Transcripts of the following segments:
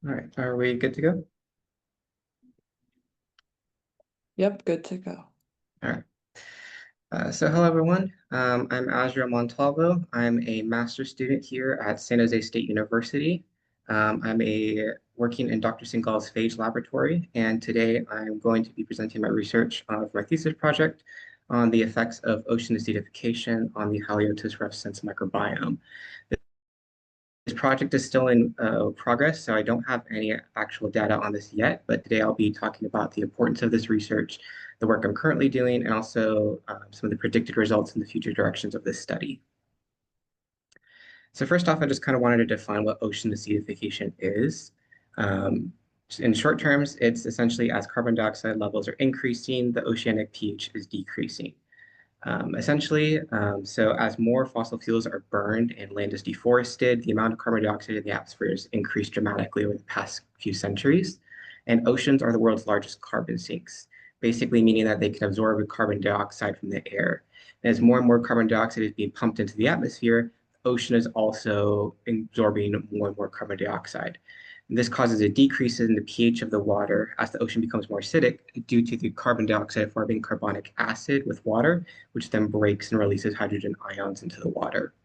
All right, are we good to go? Yep, good to go. All right. So hello everyone. I'm Azriel Montalvo. I'm a master's student here at San Jose State University. I'm working in Dr. Singh's phage laboratory, and today I'm going to be presenting my research for my thesis project on the effects of ocean acidification on the Haliotis rufescens microbiome. This project is still in progress, so I don't have any actual data on this yet, but today I'll be talking about the importance of this research, the work I'm currently doing, and also some of the predicted results and the future directions of this study. So first off, I just kind of wanted to define what ocean acidification is. Um, in short terms, it's essentially as carbon dioxide levels are increasing, the oceanic pH is decreasing. So as more fossil fuels are burned and land is deforested, the amount of carbon dioxide in the atmosphere has increased dramatically over the past few centuries. And oceans are the world's largest carbon sinks, basically meaning that they can absorb carbon dioxide from the air. And as more and more carbon dioxide is being pumped into the atmosphere, the ocean is also absorbing more and more carbon dioxide. And this causes a decrease in the pH of the water as the ocean becomes more acidic due to the carbon dioxide forming carbonic acid with water, which then breaks and releases hydrogen ions into the water.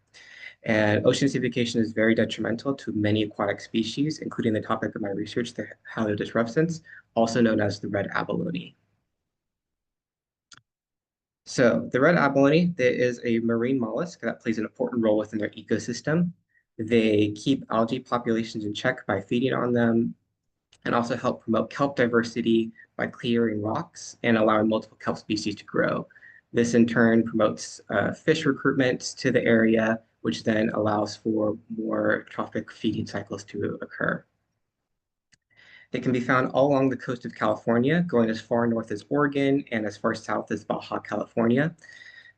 And ocean acidification is very detrimental to many aquatic species, including the topic of my research, the Haliotis rufescens, also known as the red abalone. So the red abalone, there is a marine mollusk that plays an important role within their ecosystem. They keep algae populations in check by feeding on them and also help promote kelp diversity by clearing rocks and allowing multiple kelp species to grow. This in turn promotes fish recruitment to the area, which then allows for more trophic feeding cycles to occur. They can be found all along the coast of California, going as far north as Oregon and as far south as Baja California.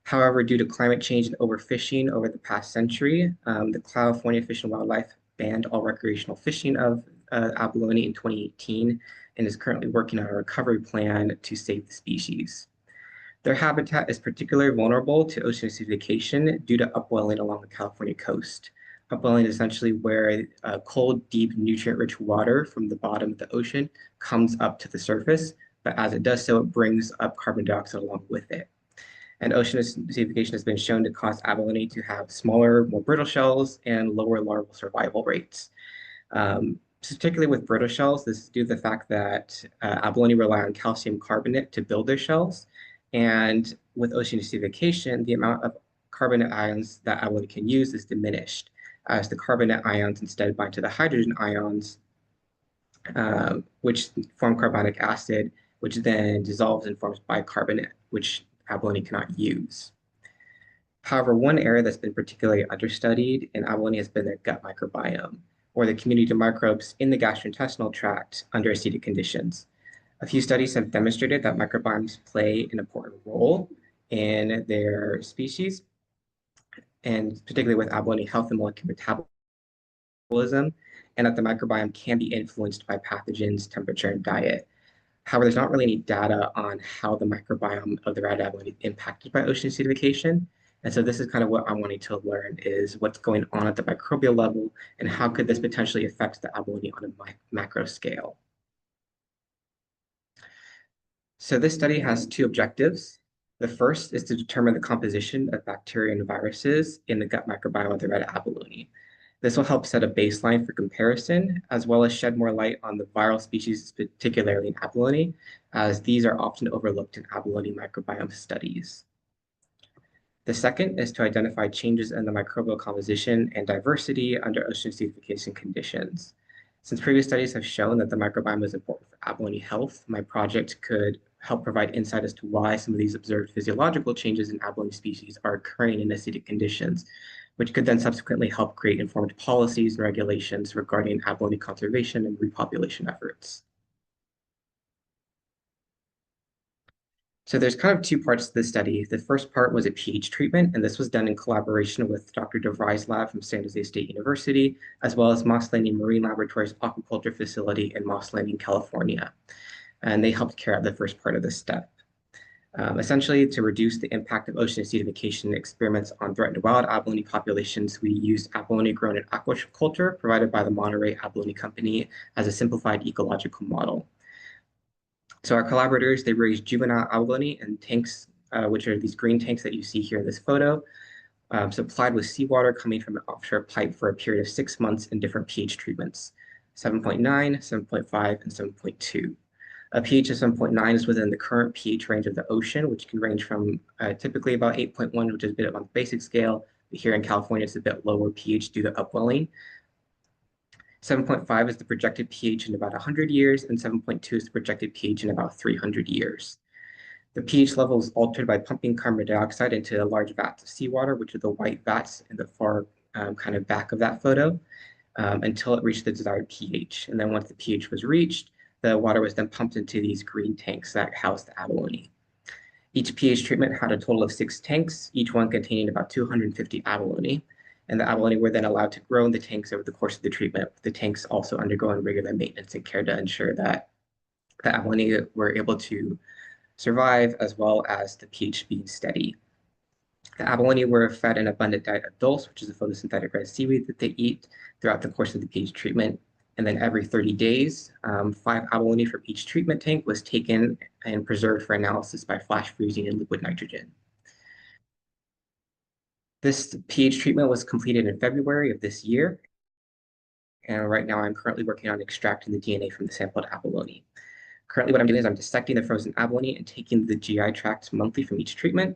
However, due to climate change and overfishing over the past century, the California Fish and Wildlife banned all recreational fishing of abalone in 2018 and is currently working on a recovery plan to save the species. Their habitat is particularly vulnerable to ocean acidification due to upwelling along the California coast. Upwelling is essentially where cold, deep, nutrient-rich water from the bottom of the ocean comes up to the surface, but as it does so, it brings up carbon dioxide along with it. And ocean acidification has been shown to cause abalone to have smaller, more brittle shells and lower larval survival rates. Particularly with brittle shells, this is due to the fact that abalone rely on calcium carbonate to build their shells. And with ocean acidification, the amount of carbonate ions that abalone can use is diminished, as the carbonate ions instead bind to the hydrogen ions, which form carbonic acid, which then dissolves and forms bicarbonate, which abalone cannot use. However, one area that's been particularly understudied in abalone has been their gut microbiome, or the community of microbes in the gastrointestinal tract under acidic conditions. A few studies have demonstrated that microbiomes play an important role in their species, and particularly with abalone health and molecular metabolism, and that the microbiome can be influenced by pathogens, temperature, and diet. However, there's not really any data on how the microbiome of the red abalone is impacted by ocean acidification. And so this is kind of what I'm wanting to learn is what's going on at the microbial level and how could this potentially affect the abalone on a macro scale. So this study has two objectives. The first is to determine the composition of bacteria and viruses in the gut microbiome of the red abalone. This will help set a baseline for comparison, as well as shed more light on the viral species, particularly in abalone, as these are often overlooked in abalone microbiome studies. The second is to identify changes in the microbial composition and diversity under ocean acidification conditions. Since previous studies have shown that the microbiome is important for abalone health, my project could help provide insight as to why some of these observed physiological changes in abalone species are occurring in acidic conditions, which could then subsequently help create informed policies and regulations regarding abalone conservation and repopulation efforts. So there's kind of two parts to this study. The first part was a pH treatment, and this was done in collaboration with Dr. DeVry's lab from San Jose State University, as well as Moss Landing Marine Laboratories aquaculture facility in Moss Landing, California. And they helped carry out the first part of this step. Essentially, to reduce the impact of ocean acidification experiments on threatened wild abalone populations, we used abalone grown in aquaculture provided by the Monterey Abalone Company as a simplified ecological model. So our collaborators, they raised juvenile abalone in tanks, which are these green tanks that you see here in this photo, supplied with seawater coming from an offshore pipe for a period of 6 months in different pH treatments, 7.9, 7.5, and 7.2. A pH of 7.9 is within the current pH range of the ocean, which can range from typically about 8.1, which is a bit on the basic scale. But here in California, it's a bit lower pH due to upwelling. 7.5 is the projected pH in about 100 years, and 7.2 is the projected pH in about 300 years. The pH level is altered by pumping carbon dioxide into large vats of seawater, which are the white vats in the far kind of back of that photo, until it reached the desired pH. And then once the pH was reached, the water was then pumped into these green tanks that house the abalone. Each pH treatment had a total of 6 tanks, each one containing about 250 abalone. And the abalone were then allowed to grow in the tanks over the course of the treatment, the tanks also undergoing regular maintenance and care to ensure that the abalone were able to survive as well as the pH being steady. The abalone were fed an abundant diet of dulse, which is a photosynthetic red seaweed that they eat throughout the course of the pH treatment. And then every 30 days, 5 abalone from each treatment tank was taken and preserved for analysis by flash freezing in liquid nitrogen. This pH treatment was completed in February of this year. And right now I'm currently working on extracting the DNA from the sampled abalone. Currently what I'm doing is I'm dissecting the frozen abalone and taking the GI tract monthly from each treatment.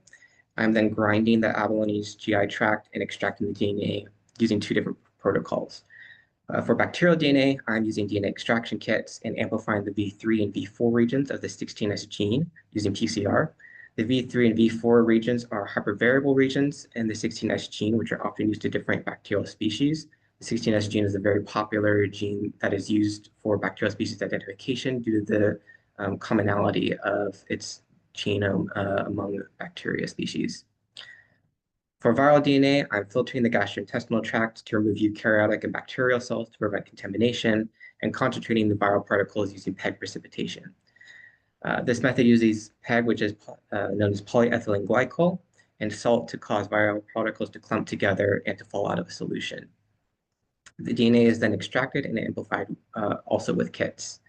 I'm then grinding the abalone's GI tract and extracting the DNA using 2 different protocols. For bacterial DNA, I'm using DNA extraction kits and amplifying the V3 and V4 regions of the 16S gene using PCR. The V3 and V4 regions are hypervariable regions in the 16S gene, which are often used to different bacterial species. The 16S gene is a very popular gene that is used for bacterial species identification due to the commonality of its genome among bacteria species. For viral DNA, I'm filtering the gastrointestinal tract to remove eukaryotic and bacterial cells to prevent contamination and concentrating the viral particles using PEG precipitation. This method uses PEG, which is known as polyethylene glycol, and salt to cause viral particles to clump together and to fall out of a solution. The DNA is then extracted and amplified also with kits.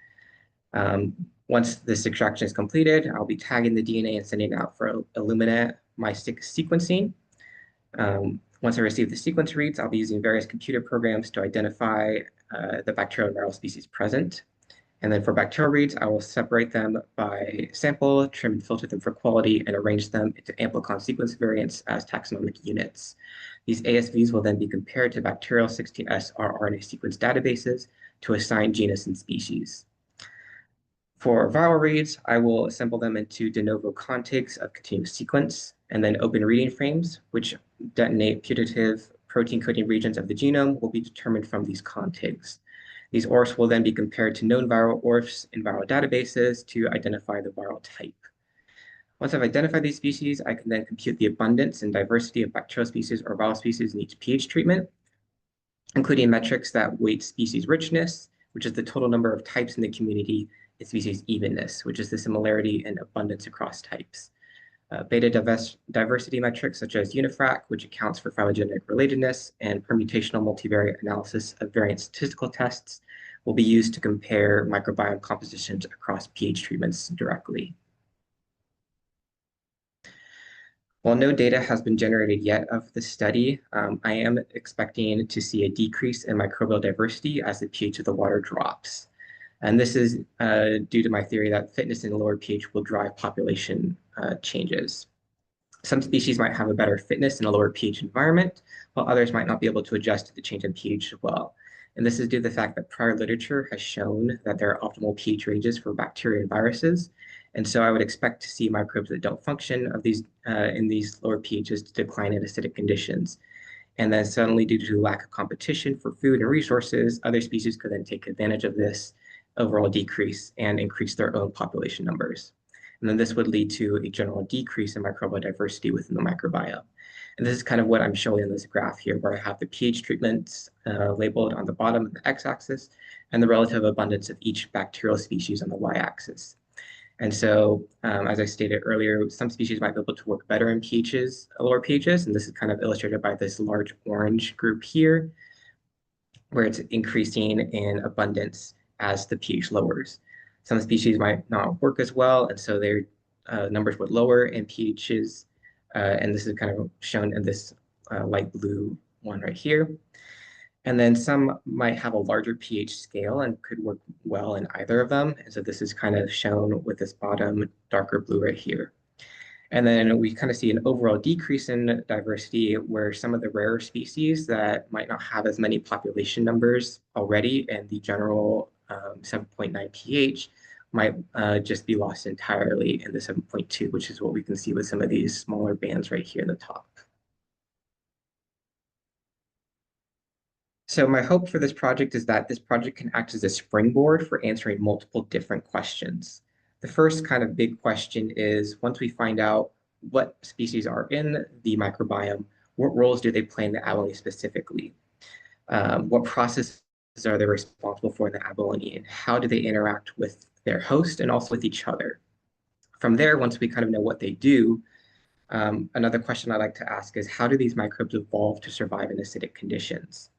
Once this extraction is completed, I'll be tagging the DNA and sending it out for Illumina MyStick sequencing. Once I receive the sequence reads, I'll be using various computer programs to identify the bacterial and viral species present. And then for bacterial reads, I will separate them by sample, trim and filter them for quality, and arrange them into amplicon sequence variants as taxonomic units. These ASVs will then be compared to bacterial 16S rRNA sequence databases to assign genus and species. For viral reads, I will assemble them into de novo contigs of continuous sequence, and then open reading frames, which detonate putative protein coding regions of the genome, will be determined from these contigs. These ORFs will then be compared to known viral ORFs in viral databases to identify the viral type. Once I've identified these species, I can then compute the abundance and diversity of bacterial species or viral species in each pH treatment, including metrics that weight species richness, which is the total number of types in the community, and species evenness, which is the similarity and abundance across types. Beta diversity metrics such as UniFrac, which accounts for phylogenetic relatedness, and permutational multivariate analysis of variant statistical tests will be used to compare microbiome compositions across pH treatments directly. While no data has been generated yet of this study, I am expecting to see a decrease in microbial diversity as the pH of the water drops. And this is due to my theory that fitness in lower pH will drive population changes. Some species might have a better fitness in a lower pH environment, while others might not be able to adjust to the change in pH as well. And this is due to the fact that prior literature has shown that there are optimal pH ranges for bacteria and viruses. And so I would expect to see microbes that don't function of these in these lower pHs to decline in acidic conditions. And then suddenly, due to lack of competition for food and resources, other species could then take advantage of this overall decrease and increase their own population numbers. And then this would lead to a general decrease in microbial diversity within the microbiome. And this is kind of what I'm showing in this graph here, where I have the pH treatments labeled on the bottom of the x-axis and the relative abundance of each bacterial species on the y-axis. And so, as I stated earlier, some species might be able to work better in pHs, lower pHs, and this is kind of illustrated by this large orange group here, where it's increasing in abundance as the pH lowers. Some species might not work as well, and so their numbers would lower in pHs, and this is kind of shown in this light blue one right here. And then some might have a larger pH scale and could work well in either of them. And so this is kind of shown with this bottom darker blue right here. And then we kind of see an overall decrease in diversity where some of the rarer species that might not have as many population numbers already and the general 7.9 pH might just be lost entirely in the 7.2, which is what we can see with some of these smaller bands right here in the top. So my hope for this project is that this project can act as a springboard for answering multiple different questions. The first kind of big question is once we find out what species are in the microbiome, what roles do they play in the abalone specifically? What processes are they responsible for in the abalone, and how do they interact with their host and also with each other? From there, once we kind of know what they do, another question I like to ask is how do these microbes evolve to survive in acidic conditions?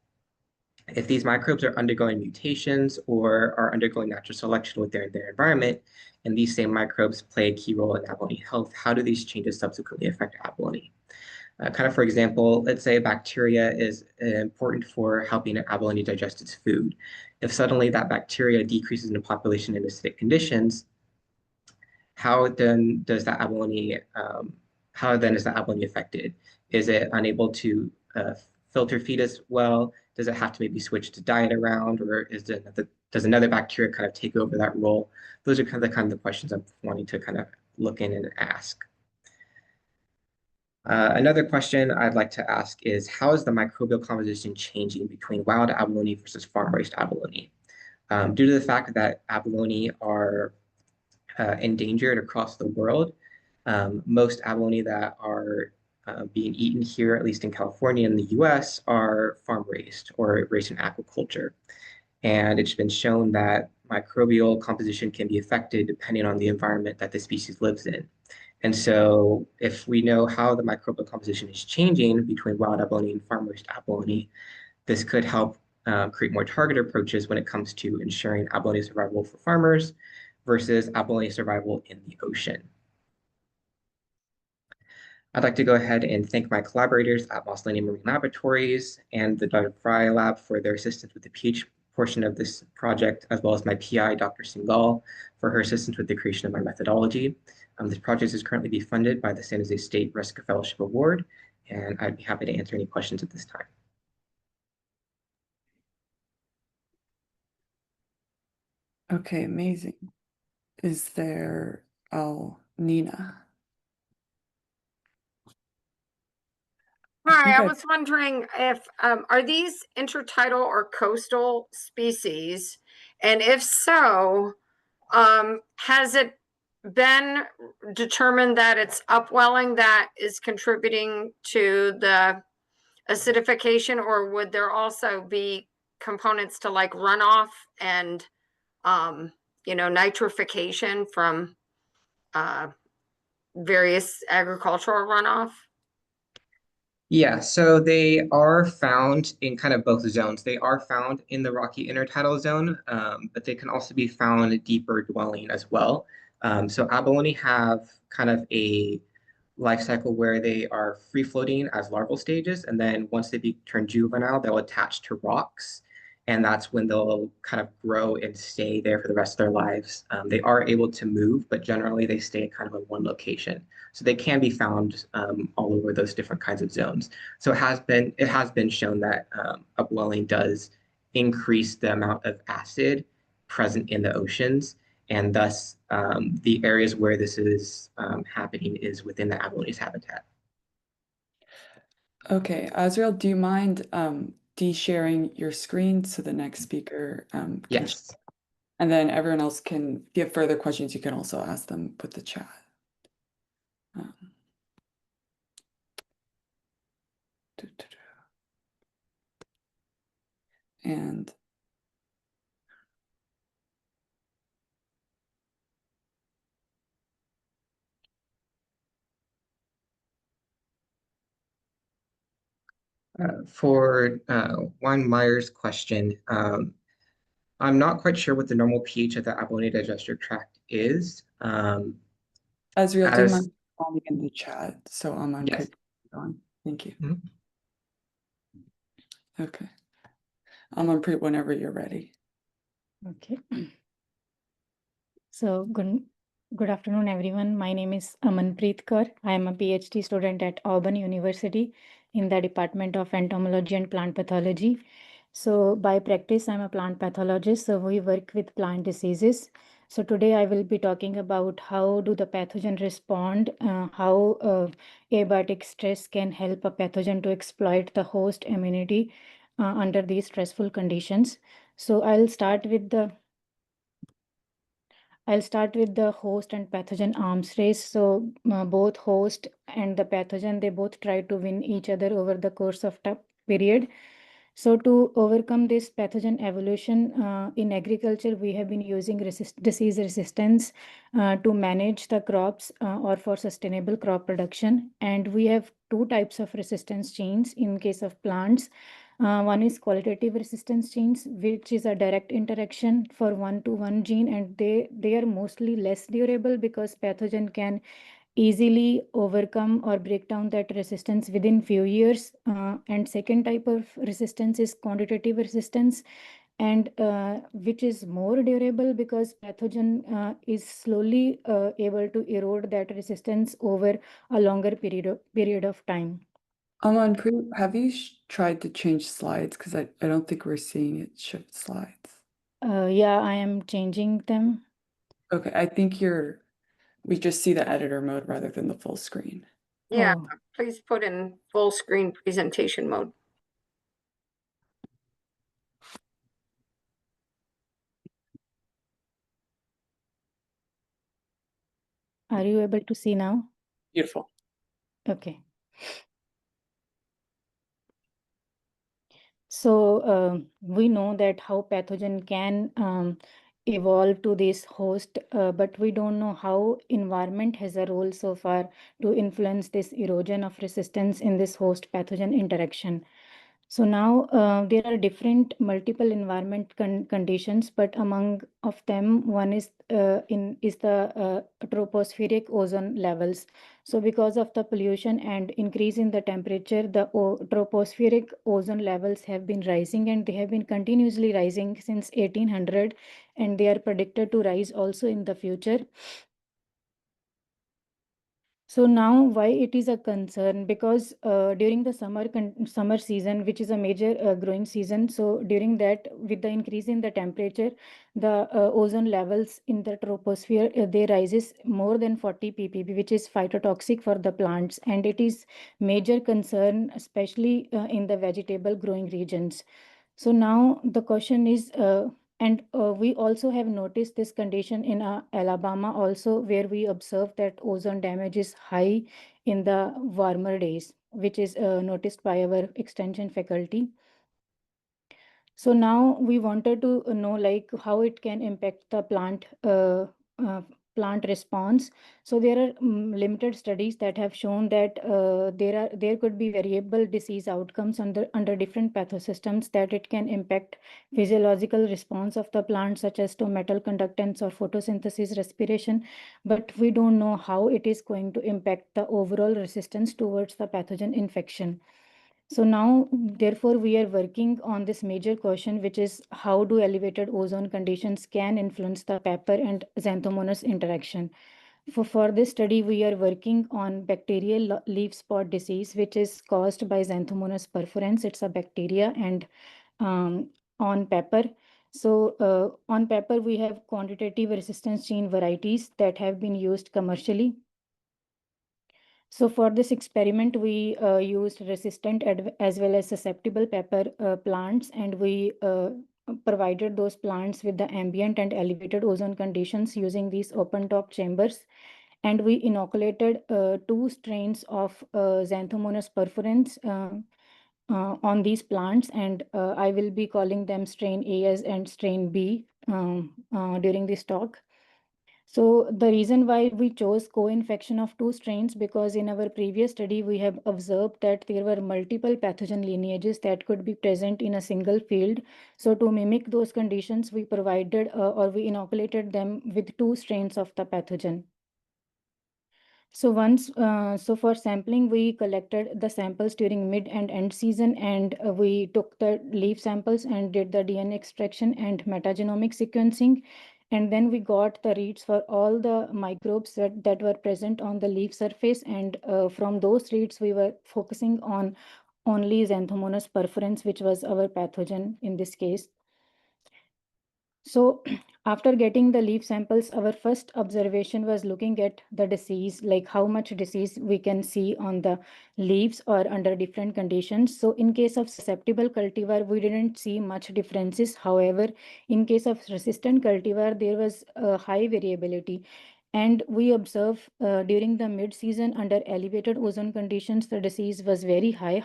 If these microbes are undergoing mutations or are undergoing natural selection within their environment, and these same microbes play a key role in abalone health, how do these changes subsequently affect abalone? Kind of, for example, let's say bacteria is important for helping abalone digest its food. If suddenly that bacteria decreases in population in acidic conditions, how then does that abalone, how then is the abalone affected? Is it unable to filter feed as well? Does it have to maybe switch to diet around, or does another bacteria kind of take over that role? Those are kind of the questions I'm wanting to kind of look in and ask. Another question I'd like to ask is how is the microbial composition changing between wild abalone versus farm-raised abalone? Due to the fact that abalone are endangered across the world, most abalone that are being eaten here, at least in California and the US, are farm raised or raised in aquaculture. And it's been shown that microbial composition can be affected depending on the environment that the species lives in. And so if we know how the microbial composition is changing between wild abalone and farm-raised abalone, this could help create more targeted approaches when it comes to ensuring abalone survival for farmers versus abalone survival in the ocean. I'd like to go ahead and thank my collaborators at Moss Landing Marine Laboratories and the Dr. Fry Lab for their assistance with the PH portion of this project, as well as my PI, Dr. Singhal, for her assistance with the creation of my methodology. This project is currently being funded by the San Jose State Rescue Fellowship Award, and I'd be happy to answer any questions at this time. Okay, amazing. Is there, Nina? Hi, I was wondering if are these intertidal or coastal species? And if so, has it been determined that it's upwelling that is contributing to the acidification, or would there also be components to like runoff and nitrification from various agricultural runoff? Yeah, so they are found in kind of both zones. They are found in the rocky intertidal zone, but they can also be found deeper dwelling as well. So abalone have kind of a life cycle where they are free floating as larval stages, and then once they turn juvenile, they'll attach to rocks, and that's when they'll kind of grow and stay there for the rest of their lives. They are able to move, but generally they stay kind of in one location. So they can be found all over those different kinds of zones. So it has been shown that upwelling does increase the amount of acid present in the oceans, and thus the areas where this is happening is within the abalone's habitat. Okay, Azriel, do you mind de-sharing your screen so the next speaker can Yes. and then everyone else can, if you have further questions, you can also ask them with the chat. Um, And For Juan Meyer's question, I'm not quite sure what the normal pH of the abalone digestive tract is. Azriel, do you As mind responding in the chat? So Amanpreet yes. on. Thank you. Mhm. Okay. Amanpreet, whenever you're ready. Okay. So good afternoon, everyone. My name is Amanpreet Kaur. I am a PhD student at Auburn University in the Department of Entomology and Plant Pathology. So by practice, I'm a plant pathologist. So we work with plant diseases. So today I will be talking about how do the pathogen respond, how abiotic stress can help a pathogen to exploit the host immunity under these stressful conditions. So I'll start with the host and pathogen arms race. So both host and the pathogen, they both try to win each other over the course of the period. So to overcome this pathogen evolution in agriculture, we have been using disease resistance to manage the crops or for sustainable crop production. And we have two types of resistance chains in case of plants. One is qualitative resistance chains, which is a direct interaction for one-to-one gene, and they are mostly less durable because pathogen can easily overcome or break down that resistance within few years. And second type of resistance is quantitative resistance, and which is more durable because pathogen is slowly able to erode that resistance over a longer period of time. Amanpreet, have you tried to change slides? Because I don't think we're seeing it shift slides. Yeah, I am changing them. Okay, I think we just see the editor mode rather than the full screen. Yeah, Oh. please put in full screen presentation mode. Are you able to see now? Beautiful. Okay. So we know that how pathogen can evolve to this host, but we don't know how environment has a role so far to influence this erosion of resistance in this host pathogen interaction. So now there are different multiple environment conditions, but among of them, one is the tropospheric ozone levels. So because of the pollution and increase in the temperature, the tropospheric ozone levels have been rising, and they have been continuously rising since 1800, and they are predicted to rise also in the future. So now why it is a concern? Because during the summer season, which is a major growing season, so during that, with the increase in the temperature, the ozone levels in the troposphere, they rises more than 40 ppb, which is phytotoxic for the plants, and it is major concern, especially in the vegetable growing regions. So now the question is, and we also have noticed this condition in Alabama also, where we observe that ozone damage is high in the warmer days, which is noticed by our extension faculty. So now we wanted to know like how it can impact the plant response. So there are limited studies that have shown that there could be variable disease outcomes under different pathosystems, that it can impact physiological response of the plant, such as to metal conductance or photosynthesis, respiration, but we don't know how it is going to impact the overall resistance towards the pathogen infection. So now, therefore, we are working on this major question, which is how do elevated ozone conditions can influence the pepper and Xanthomonas interaction. For this study, we are working on bacterial leaf spot disease, which is caused by Xanthomonas perforans. It's a bacteria, and on pepper. So on pepper, we have quantitative resistance chain varieties that have been used commercially. So for this experiment, we used resistant as well as susceptible pepper plants, and we provided those plants with the ambient and elevated ozone conditions using these open top chambers. And we inoculated two strains of Xanthomonas perforans on these plants, and I will be calling them strain A and strain B during this talk. So the reason why we chose co-infection of two strains, because in our previous study, we have observed that there were multiple pathogen lineages that could be present in a single field. So to mimic those conditions, we provided or we inoculated them with two strains of the pathogen. So so for sampling, we collected the samples during mid and end season, and we took the leaf samples and did the DNA extraction and metagenomic sequencing. And then we got the reads for all the microbes that were present on the leaf surface. And from those reads, we were focusing on only Xanthomonas perforans, which was our pathogen in this case. So after getting the leaf samples, our first observation was looking at the disease, like how much disease we can see on the leaves or under different conditions. So in case of susceptible cultivar, we didn't see much differences. However, in case of resistant cultivar, there was a high variability. And we observe during the mid-season under elevated ozone conditions, the disease was very high,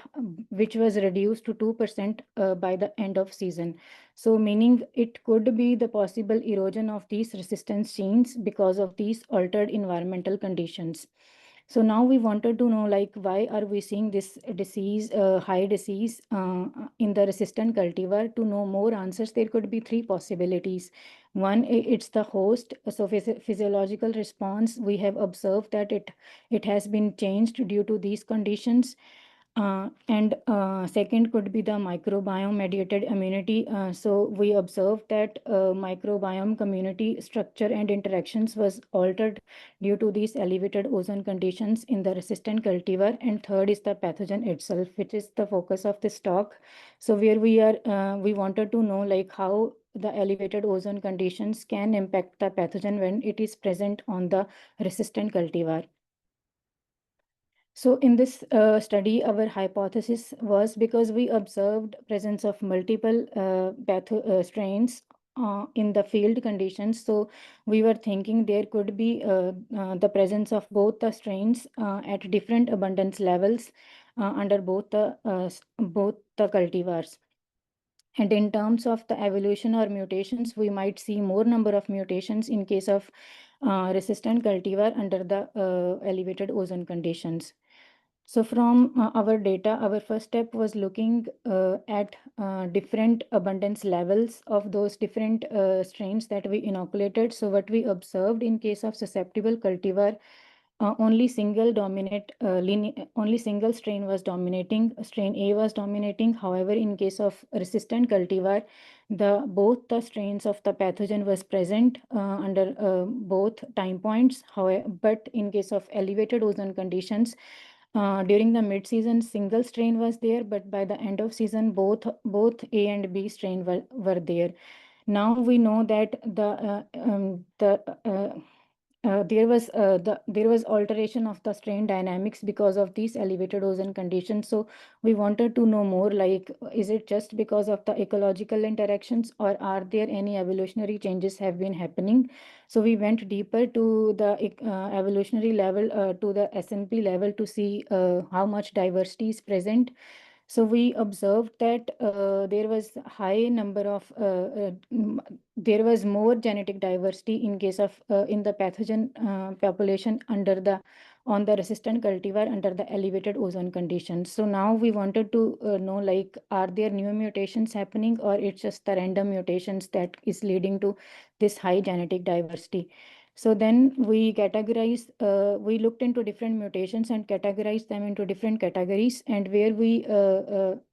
which was reduced to 2% by the end of season. So meaning it could be the possible erosion of these resistance genes because of these altered environmental conditions. So now we wanted to know, like, why are we seeing this disease, high disease in the resistant cultivar? To know more answers, there could be three possibilities. One, it's the host. So physiological response, we have observed that it has been changed due to these conditions. And second could be the microbiome mediated immunity. So we observed that microbiome community structure and interactions was altered due to these elevated ozone conditions in the resistant cultivar. And third is the pathogen itself, which is the focus of this talk. So where we wanted to know, like, how the elevated ozone conditions can impact the pathogen when it is present on the resistant cultivar. So in this study, our hypothesis was, because we observed presence of multiple strains in the field conditions. So we were thinking there could be the presence of both the strains at different abundance levels under both the cultivars. And in terms of the evolution or mutations, we might see more number of mutations in case of resistant cultivar under the elevated ozone conditions. So from our data, our first step was looking at different abundance levels of those different strains that we inoculated. So what we observed in case of susceptible cultivar, only single strain was dominating. Strain A was dominating. However, in case of resistant cultivar, both the strains of the pathogen was present under both time points. However, but in case of elevated ozone conditions, during the mid-season, single strain was there, but by the end of season, both A and B strain were there. Now we know that there was alteration of the strain dynamics because of these elevated ozone conditions. So we wanted to know more, like, is it just because of the ecological interactions, or are there any evolutionary changes have been happening? So we went deeper to the evolutionary level, to the SNP level, to see how much diversity is present. So we observed that there was there was more genetic diversity in case of in the pathogen population on the resistant cultivar under the elevated ozone conditions. So now we wanted to know, like, are there new mutations happening, or it's just the random mutations that is leading to this high genetic diversity? So then we we looked into different mutations and categorized them into different categories. And where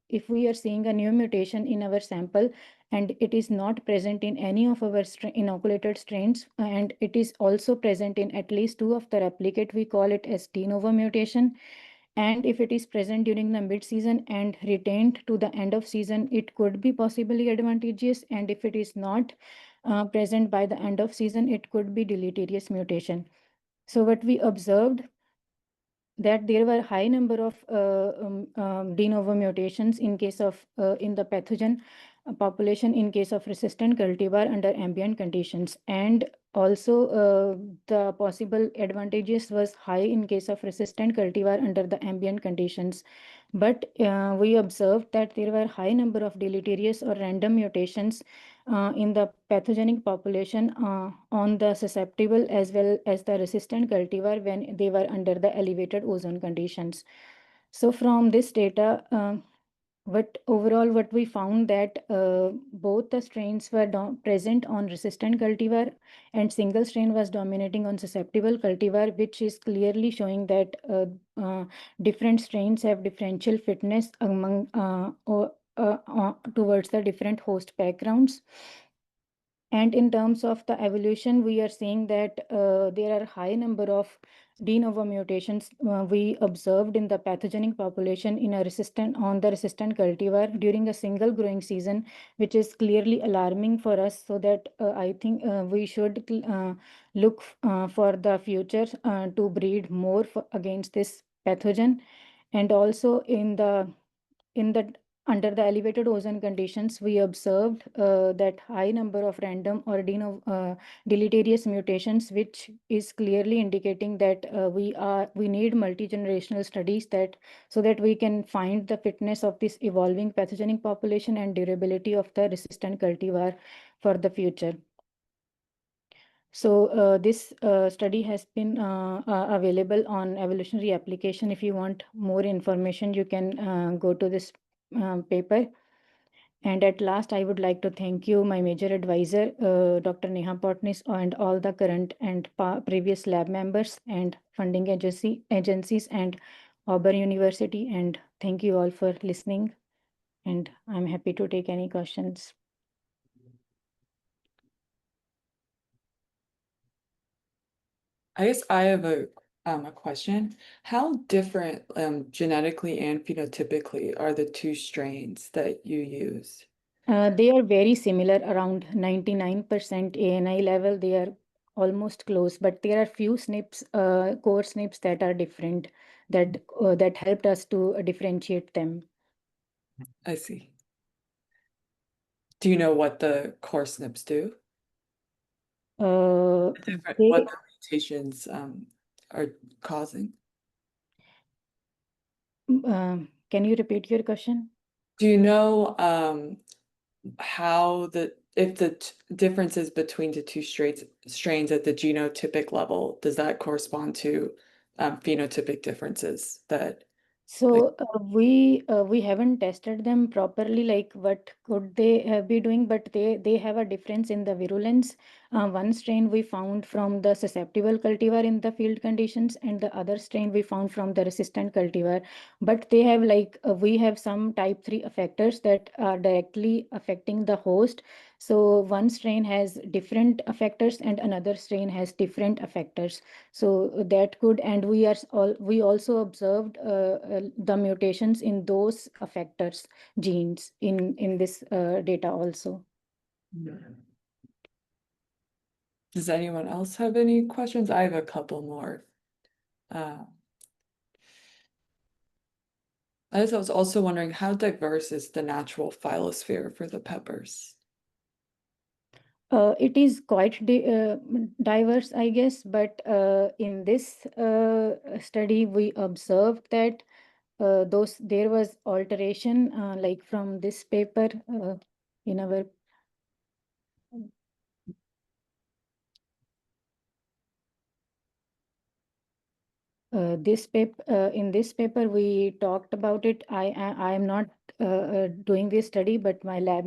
if we are seeing a new mutation in our sample and it is not present in any of our inoculated strains, and it is also present in at least two of the replicate, we call it as de novo mutation. And if it is present during the mid-season and retained to the end of season, it could be possibly advantageous. And if it is not present by the end of season, it could be deleterious mutation. So what we observed, that there were high number of de novo mutations in case of in the pathogen population in case of resistant cultivar under ambient conditions. And also the possible advantages was high in case of resistant cultivar under the ambient conditions. But we observed that there were high number of deleterious or random mutations in the pathogenic population on the susceptible as well as the resistant cultivar when they were under the elevated ozone conditions. So from this data, what we found that both the strains were present on resistant cultivar and single strain was dominating on susceptible cultivar, which is clearly showing that different strains have differential fitness among towards the different host backgrounds. And in terms of the evolution, we are seeing that there are high number of de novo mutations we observed in the pathogenic population in a resistant cultivar during a single growing season, which is clearly alarming for us. So that I think we should look for the future to breed more against this pathogen. And also in the under the elevated ozone conditions, we observed that high number of random or deleterious mutations, which is clearly indicating that we need multi-generational studies that so that we can find the fitness of this evolving pathogenic population and durability of the resistant cultivar for the future. So this study has been available on evolutionary application. If you want more information, you can go to this paper. And at last, I would like to thank you, my major advisor, Dr. Neha Potnis, and all the current and previous lab members and funding agencies and Auburn University. And thank you all for listening. And I'm happy to take any questions. I guess I have a question. How different genetically and phenotypically are the two strains that you use? They are very similar, around 99% ANI level. They are almost close, but there are few SNPs, core SNPs that are different that helped us to differentiate them. I see. Do you know what the core SNPs do? Uh, What the mutations are causing? Can you repeat your question? Do you know how if the differences between the two strains at the genotypic level, does that correspond to phenotypic differences that So we haven't tested them properly, like what could they be doing, but they have a difference in the virulence. One strain we found from the susceptible cultivar in the field conditions, and the other strain we found from the resistant cultivar. But they have we have some type 3 effectors that are directly affecting the host. So one strain has different effectors and another strain has different effectors. So that could, and we also observed the mutations in those effectors genes in this data also. Does anyone else have any questions? I have a couple more. I was also wondering, how diverse is the natural phylosphere for the peppers? It is quite diverse, I guess, but in this study, we observed that there was alteration, like from this paper in our. In this paper, we talked about it. I am not doing this study, but my lab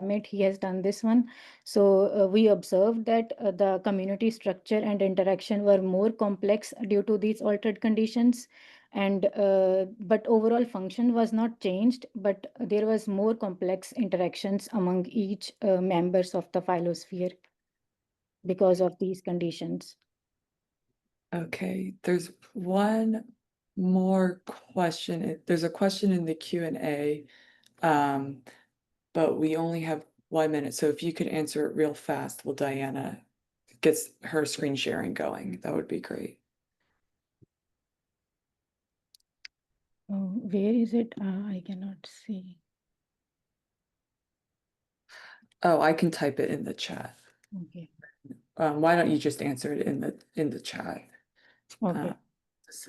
mate, he has done this one. So we observed that the community structure and interaction were more complex due to these altered conditions. And but overall function was not changed, but there was more complex interactions among each members of the phylosphere because of these conditions. Okay, there's one more question. There's a question in the Q&A, but we only have 1 minute. So if you could answer it real fast while Diana gets her screen sharing going, that would be great. Oh, where is it? I cannot see. Oh, I can type it in the chat. Okay. Why don't you just answer it in the chat? Okay. S-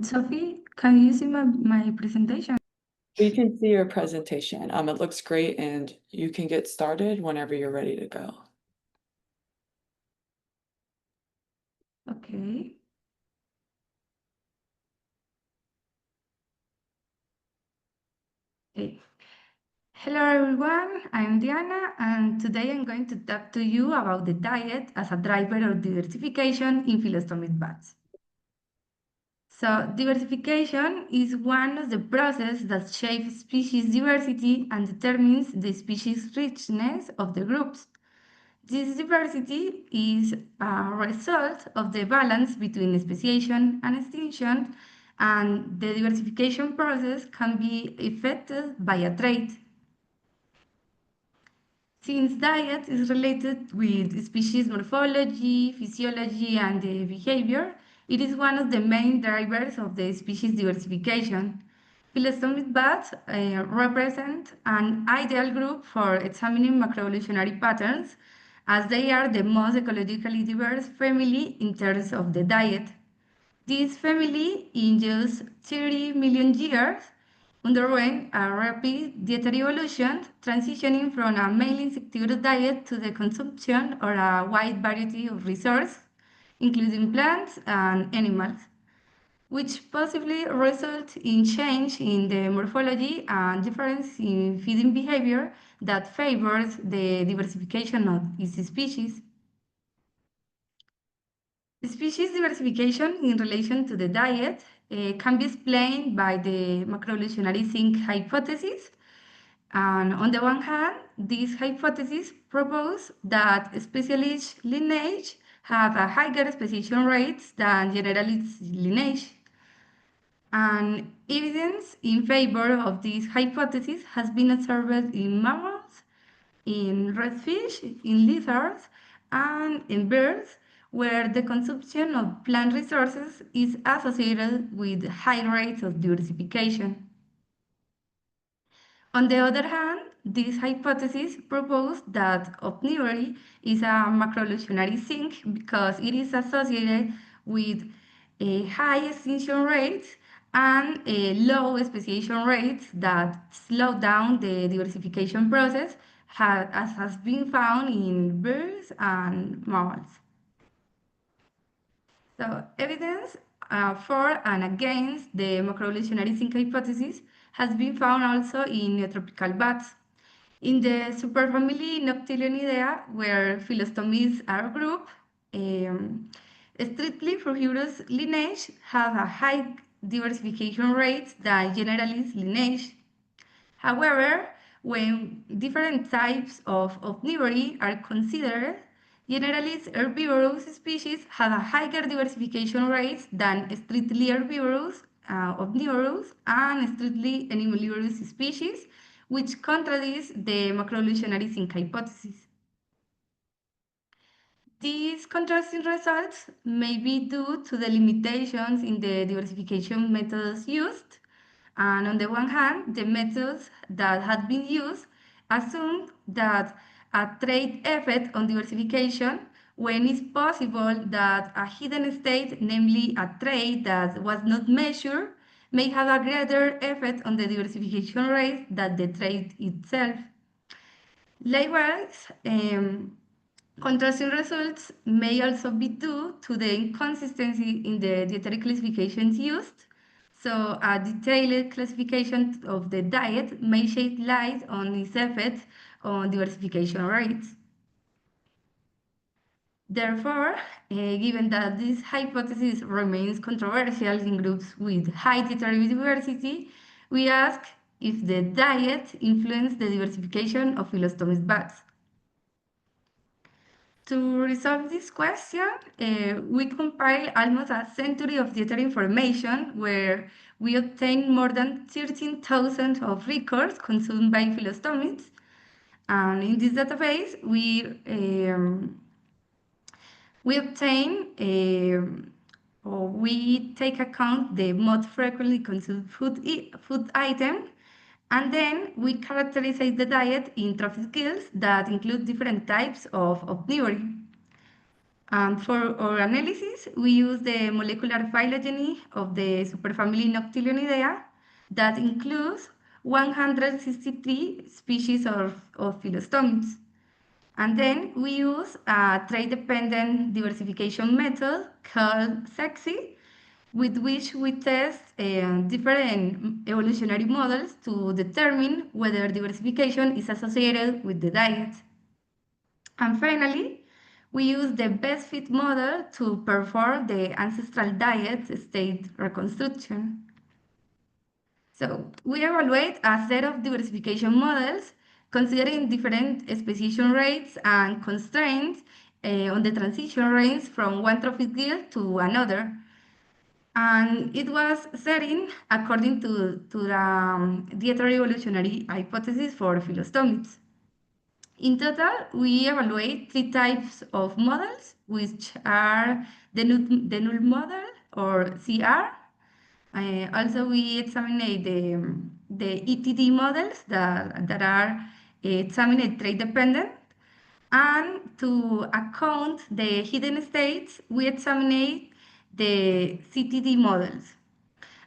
Sophie, can you see my presentation? We can see your presentation. It looks great, and you can get started whenever you're ready to go. Okay. Okay. Hello everyone, I'm Diana, and today I'm going to talk to you about the diet as a driver of diversification in phyllostomid bats. So diversification is one of the processes that shapes species diversity and determines the species richness of the groups. This diversity is a result of the balance between speciation and extinction, and the diversification process can be affected by a trait. Since diet is related with species morphology, physiology, and behavior, it is one of the main drivers of the species diversification. Phyllostomid bats represent an ideal group for examining macroevolutionary patterns, as they are the most ecologically diverse family in terms of the diet. This family, in just 30 million years, underwent a rapid dietary evolution, transitioning from a mainly insectivorous diet to the consumption of a wide variety of resources, including plants and animals, which possibly result in change in the morphology and difference in feeding behavior that favors the diversification of its species. Species diversification in relation to the diet can be explained by the macroevolutionary sink hypothesis. And on the one hand, this hypothesis proposes that specialist lineage have a higher speciation rates than generalist lineage. And evidence in favor of this hypothesis has been observed in mammals, in redfish, in lizards, and in birds, where the consumption of plant resources is associated with high rates of diversification. On the other hand, this hypothesis proposed that omnivory is a macroevolutionary sink because it is associated with a high extinction rates and a low speciation rates that slow down the diversification process, as has been found in birds and mammals. So evidence for and against the macroevolutionary sink hypothesis has been found also in neotropical bats. In the superfamily Noctilionidae, where phyllostomys are grouped, strictly frugivorous lineage have a high diversification rate than generalist lineage. However, when different types of omnivory are considered, generalist herbivorous species have a higher diversification rate than strictly herbivorous, omnivorous, and strictly animalivorous species, which contradicts the macroevolutionary sink hypothesis. These contrasting results may be due to the limitations in the diversification methods used. And on the one hand, the methods that had been used assume that a trait effect on diversification when it's possible that a hidden state, namely a trait that was not measured, may have a greater effect on the diversification rate than the trait itself. Likewise, contrasting results may also be due to the inconsistency in the dietary classifications used. So a detailed classification of the diet may shed light on its effects on diversification rates. Therefore, given that this hypothesis remains controversial in groups with high dietary diversity, we ask if the diet influenced the diversification of phyllostomid bats. To resolve this question, we compiled almost a century of dietary information where we obtained more than 13,000 of records consumed by phyllostomid. And in this database, we We obtain or we take account the most frequently consumed food item, and then we characterize the diet in trophic gills that include different types of omnivory. For our analysis, we use the molecular phylogeny of the superfamily Noctilionidae that includes 163 species of phyllostomid. And then we use a trait-dependent diversification method called SEXI, with which we test different evolutionary models to determine whether diversification is associated with the diet. And finally, we use the best fit model to perform the ancestral diet state reconstruction. So we evaluate a set of diversification models considering different speciation rates and constraints on the transition range from one trophic gill to another. And it was setting according to the dietary evolutionary hypothesis for phyllostomid. In total, we evaluate 3 types of models, which are the null model or CR. Also, we examine the ETD models that are examined trait dependent. And to account the hidden states, we examine the CTD models.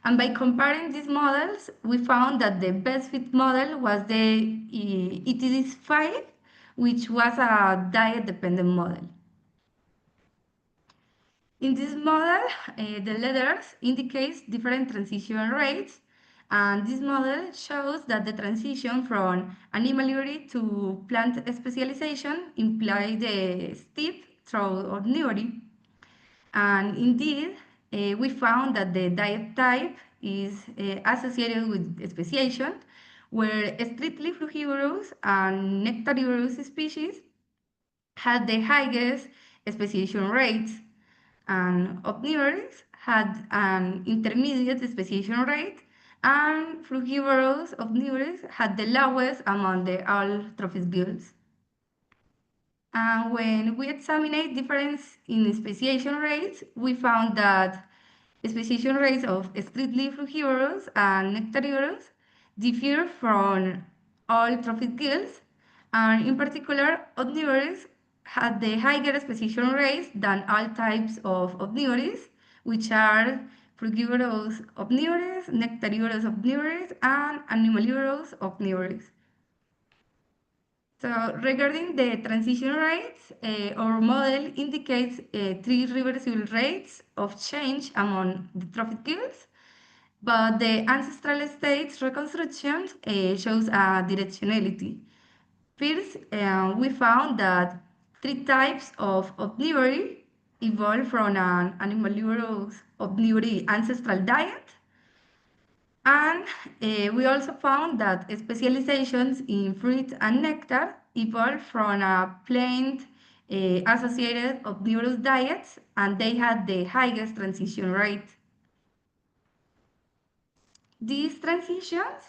And by comparing these models, we found that the best fit model was the ETD5, which was a diet-dependent model. In this model, the letters indicates different transition rates, and this model shows that the transition from animalry to plant specialization implies the steep through omnivory. And indeed, we found that the diet type is associated with speciation, where strictly frugivorous and nectarivorous species had the highest speciation rates, and omnivorous had an intermediate speciation rate, and frugivorous omnivorous had the lowest among the all trophic gills. And when we examined difference in speciation rates, we found that speciation rates of strictly frugivorous and nectarivorous differ from all trophic gills, and in particular, omnivorous had the higher speciation rates than all types of omnivorous, which are frugivorous omnivorous, nectarivorous omnivorous, and animalivorous omnivorous. So regarding the transition rates, our model indicates 3 reversible rates of change among the trophic gills, but the ancestral states reconstruction shows a directionality. First, we found that 3 types of omnivory evolved from an animalivorous omnivory ancestral diet. And we also found that specializations in fruit and nectar evolved from a plant associated omnivorous diets, and they had the highest transition rate. These transitions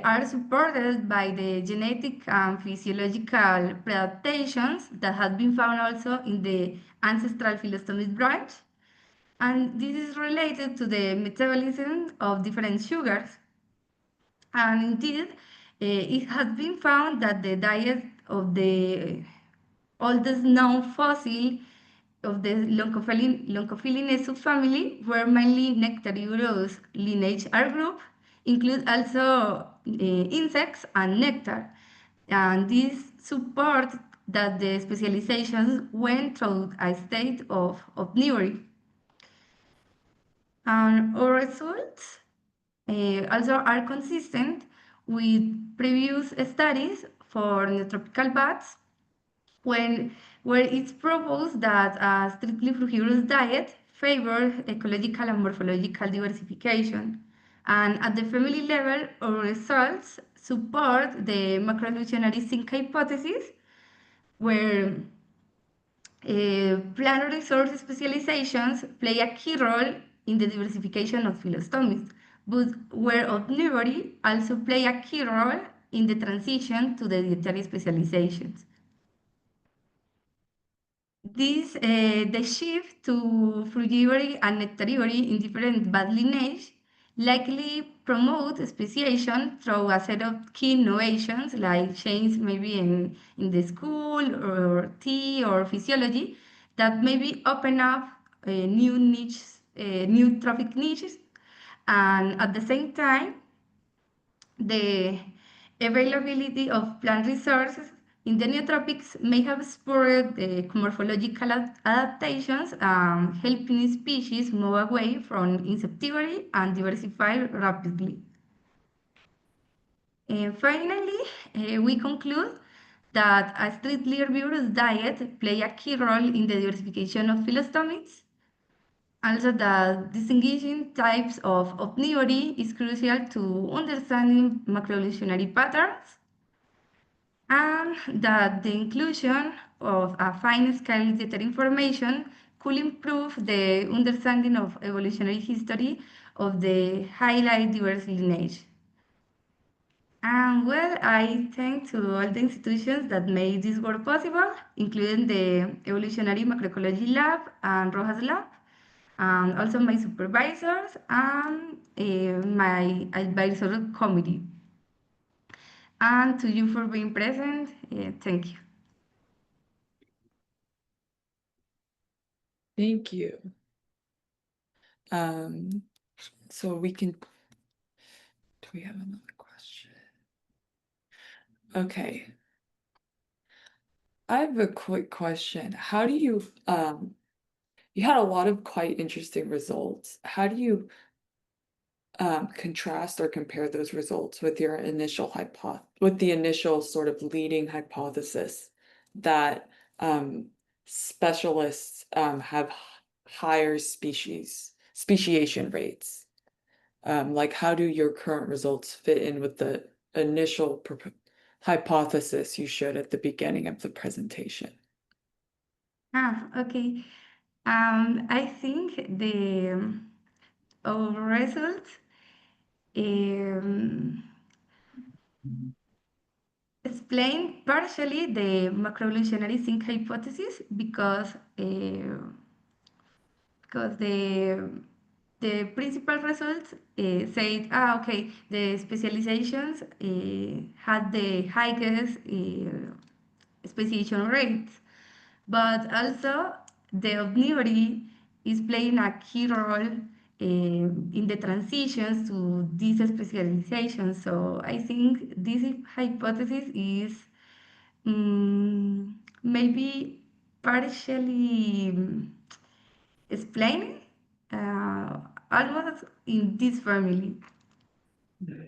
are supported by the genetic and physiological preadaptations that have been found also in the ancestral phyllostomid branch. And this is related to the metabolism of different sugars. And indeed, it has been found that the diet of the oldest known fossil of the Loncophilinae subfamily, where mainly nectarivorous lineage R group, include also insects and nectar. And this support that the specializations went through a state of omnivory. And our results also are consistent with previous studies for neotropical bats, where it's proposed that a strictly frugivorous diet favors ecological and morphological diversification. And at the family level, our results support the macroevolutionary sink hypothesis, where plant resource specializations play a key role in the diversification of phyllostomid, but where omnivory also play a key role in the transition to the dietary specializations. the shift to frugivory and nectarivory in different bud lineage likely promote speciation through a set of key innovations like change maybe in the school or tea or physiology that maybe open up new niches, new trophic niches, and at the same time the availability of plant resources in the neotropics may have spurred morphological adaptations, helping species move away from insectivory and diversify rapidly. And finally, we conclude that a street herbivorous diet play a key role in the diversification of phyllostomid. Also, the distinguishing types of omnivory is crucial to understanding macroevolutionary patterns, and that the inclusion of a fine-scale data information could improve the understanding of evolutionary history of the highly diverse lineage. And well, I thank to all the institutions that made this work possible, including the Evolutionary Macroecology Lab and Rojas Lab, and also my supervisors and my advisor committee. And to you for being present, thank you. Thank you. So we can, do we have another question? Okay. I have a quick question. How do you, you had a lot of quite interesting results. How do you contrast or compare those results with your initial with the initial sort of leading hypothesis that specialists have higher speciation rates? Like, how do your current results fit in with the initial hypothesis you showed at the beginning of the presentation? Okay. I think our results explain partially the macroevolutionary zinc hypothesis because the principal results said, okay, the specializations had the highest speciation rates, but also the omnivory is playing a key role in the transitions to this specialization. So I think this hypothesis is maybe partially explaining almost in this family. Are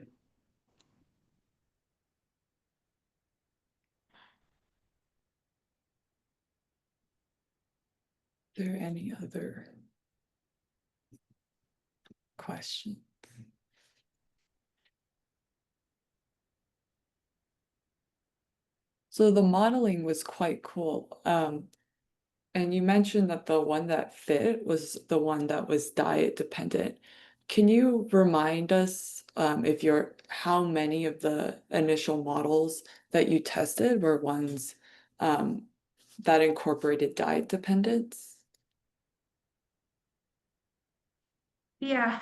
there any other questions? So the modeling was quite cool. And you mentioned that the one that fit was the one that was diet dependent. Can you remind us how many of the initial models that you tested were ones that incorporated diet dependence? Yeah,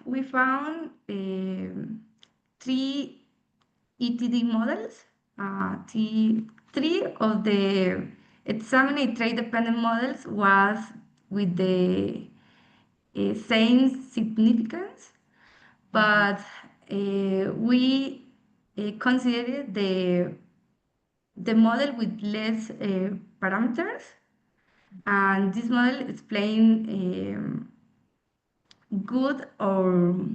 we found 3 ETD models. Three of the examined trait-dependent models was with the same significance, but we considered the model with less parameters, and this model explained good or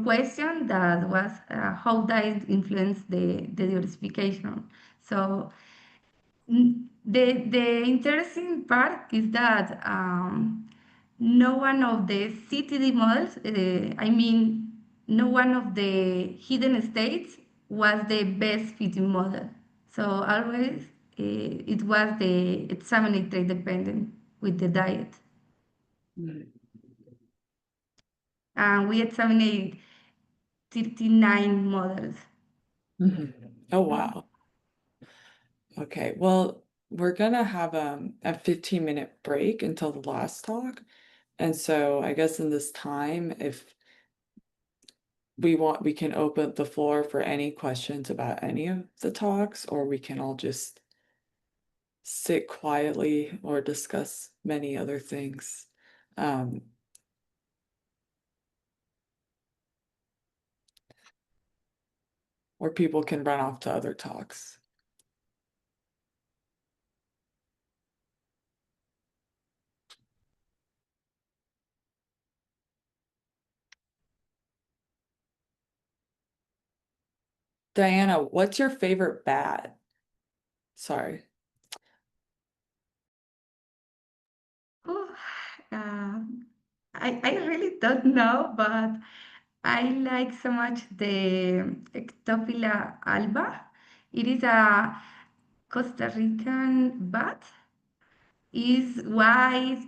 question that was how diet influence the diversification. So the interesting part is that no one of the CTD models, I mean, no one of the hidden states was the best fitting model. So always it was the examined trait dependent with the diet. And we examined 39 models. Oh, wow. Okay, well, we're gonna have a 15-minute break until the last talk. And so I guess in this time, if we can open the floor for any questions about any of the talks, or we can all just sit quietly or discuss many other things. Or people can run off to other talks. Diana, what's your favorite bat? Sorry. Oh, I really don't know, but I like so much the Ectophila alba. It is a Costa Rican bat. It's white,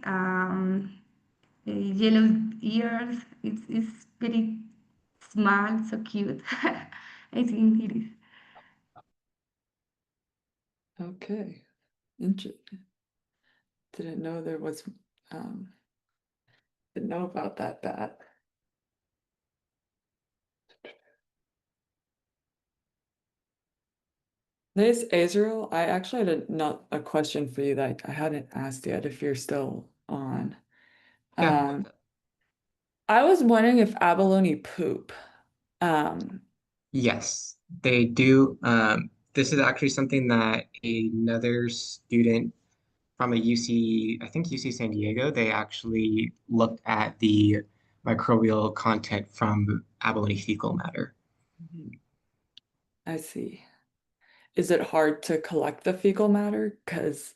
yellow ears. It's very small, so cute. I think it is. Okay. Interesting. Didn't know there was didn't know about that bat. This Azriel, I actually had not a question for you that I hadn't asked yet if you're still on. Yeah. I was wondering if abalone poop. Yes, they do. This is actually something that another student from a UC, I think UC San Diego, they actually looked at the microbial content from abalone fecal matter. I see. Is it hard to collect the fecal matter? Because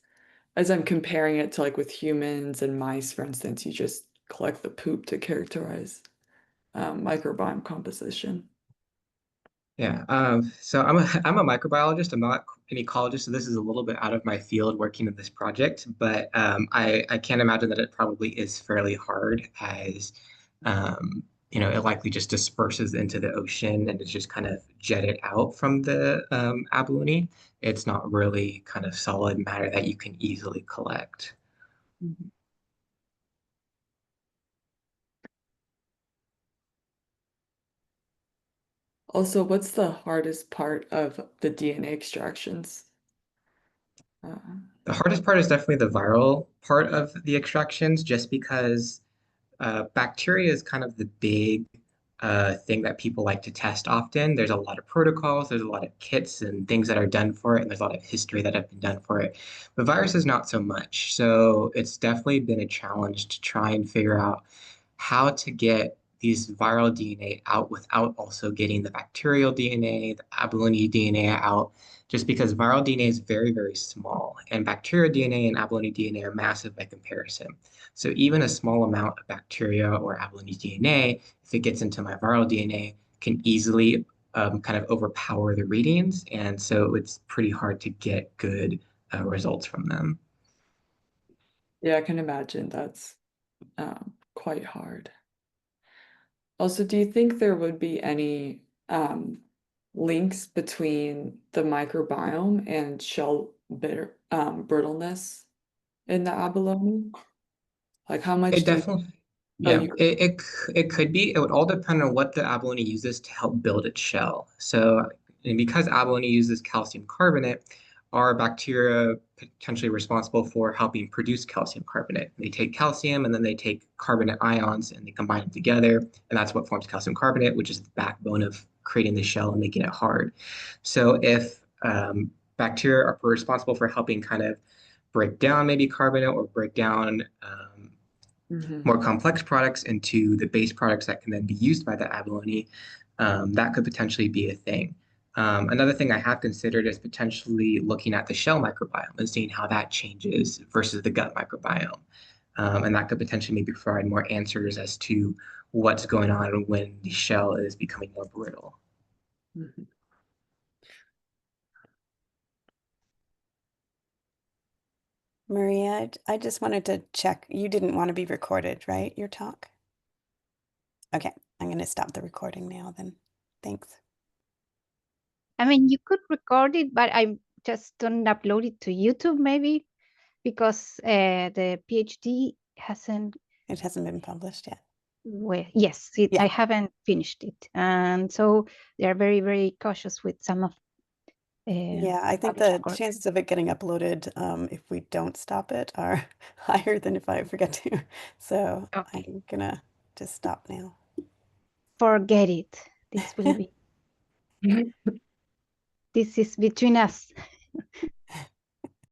as I'm comparing it to like with humans and mice, for instance, you just collect the poop to characterize microbiome composition. Yeah, so I'm a microbiologist. I'm not an ecologist, so this is a little bit out of my field working in this project. But I can't imagine that it probably is fairly hard, as it likely just disperses into the ocean and it's just kind of jetted out from the abalone. It's not really kind of solid matter that you can easily collect. Mhm. Also, what's the hardest part of the DNA extractions? The hardest part is definitely the viral part of the extractions, just because bacteria is kind of the big thing that people like to test often. There's a lot of protocols, there's a lot of kits and things that are done for it, and there's a lot of history that have been done for it. But viruses, not so much. So it's definitely been a challenge to try and figure out how to get these viral DNA out without also getting the bacterial DNA, the abalone DNA out, just because viral DNA is very, very small, and bacterial DNA and abalone DNA are massive by comparison. So even a small amount of bacteria or abalone DNA, if it gets into my viral DNA, can easily kind of overpower the readings. And so it's pretty hard to get good results from them. Yeah, I can imagine that's quite hard. Also, do you think there would be any links between the microbiome and shell brittleness in the abalone? Like how much It do you, definitely, oh, yeah, it could be. It would all depend on what the abalone uses to help build its shell. So, and because abalone uses calcium carbonate, are bacteria potentially responsible for helping produce calcium carbonate? They take calcium and then they take carbonate ions and they combine them together, and that's what forms calcium carbonate, which is the backbone of creating the shell and making it hard. So, if bacteria are responsible for helping kind of break down maybe carbonate or break down Mhm. more complex products into the base products that can then be used by the abalone, that could potentially be a thing. Another thing I have considered is potentially looking at the shell microbiome and seeing how that changes versus the gut microbiome. And that could potentially maybe provide more answers as to what's going on when the shell is becoming more brittle. Mhm. Maria, I just wanted to check. You didn't want to be recorded, right? Your talk? Okay, I'm going to stop the recording now then. Thanks. I mean, you could record it, but I just don't upload it to YouTube maybe, because the PhD hasn't. It hasn't been published yet. Well, yes, Yeah. I haven't finished it, and so they are very, very cautious with some of. Yeah, I think published the work. chances of it getting uploaded, if we don't stop it, are higher than if I forget to. So Okay. I'm gonna just stop now. Forget it. This will be. This is between us.